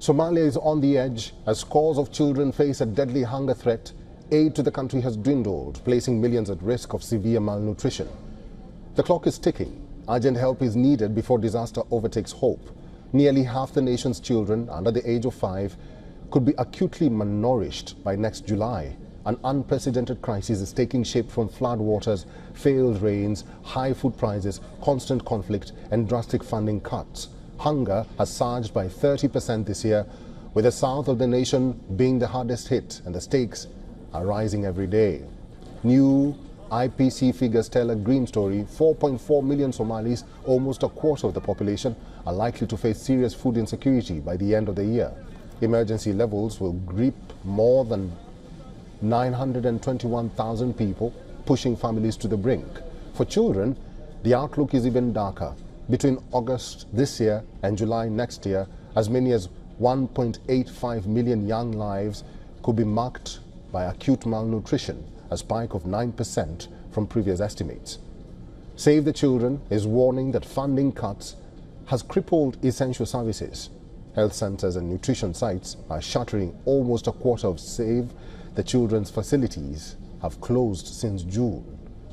Somalia is on the edge as scores of children face a deadly hunger threat. Aid to the country has dwindled, placing millions at risk of severe malnutrition. The clock is ticking. Urgent help is needed before disaster overtakes hope. Nearly half the nation's children under the age of 5 could be acutely malnourished by next July. An unprecedented crisis is taking shape from floodwaters, failed rains, high food prices, constant conflict, and drastic funding cuts. Hunger has surged by 30% this year, with the south of the nation being the hardest hit, and the stakes are rising every day. New IPC figures tell a grim story. 4.4 million Somalis, almost a quarter of the population, are likely to face serious food insecurity by the end of the year. Emergency levels will grip more than 921,000 people, pushing families to the brink. For children, the outlook is even darker. Between August this year and July next year, as many as 1.85 million young lives could be marked by acute malnutrition, a spike of 9% from previous estimates. Save the Children is warning that funding cuts has crippled essential services. Health centers and nutrition sites are shuttering. Almost a quarter of Save the Children's facilities have closed since June,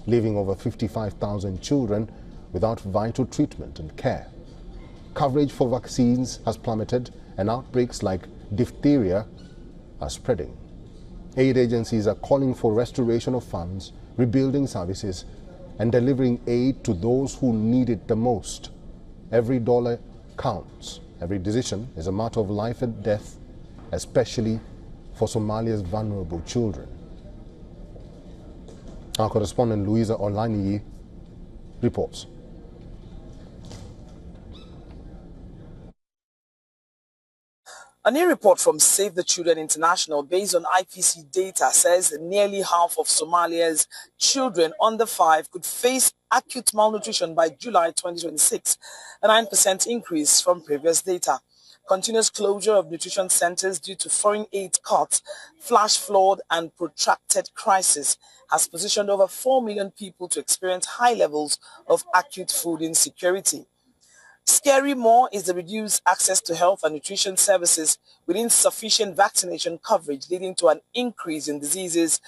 leaving over 55,000 children without vital treatment and care. Coverage for vaccines has plummeted, and outbreaks like diphtheria are spreading. Aid agencies are calling for restoration of funds, rebuilding services, and delivering aid to those who need it the most. Every dollar counts. Every decision is a matter of life and death, especially for Somalia's vulnerable children. Our correspondent Louisa Olaniyi reports. A new report from Save the Children International based on IPC data says that nearly half of Somalia's children under 5 could face acute malnutrition by July 2026, a 9% increase from previous data. Continuous closure of nutrition centers due to foreign aid cuts, flash flood and protracted crisis has positioned over 4 million people to experience high levels of acute food insecurity. Scary more is the reduced access to health and nutrition services with insufficient vaccination coverage, leading to an increase in diseases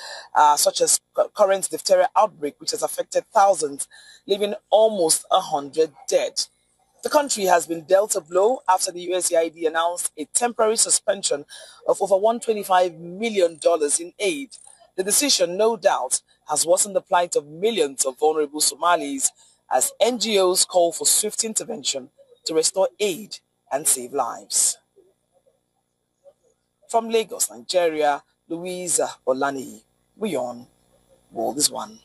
such as current diphtheria outbreak, which has affected thousands, leaving almost 100 dead. The country has been dealt a blow after the USAID announced a temporary suspension of over $125 million in aid. The decision, no doubt, has worsened the plight of millions of vulnerable Somalis as NGOs call for swift intervention to restore aid and save lives. From Lagos, Nigeria, Louisa Olaniyi, WION World is One.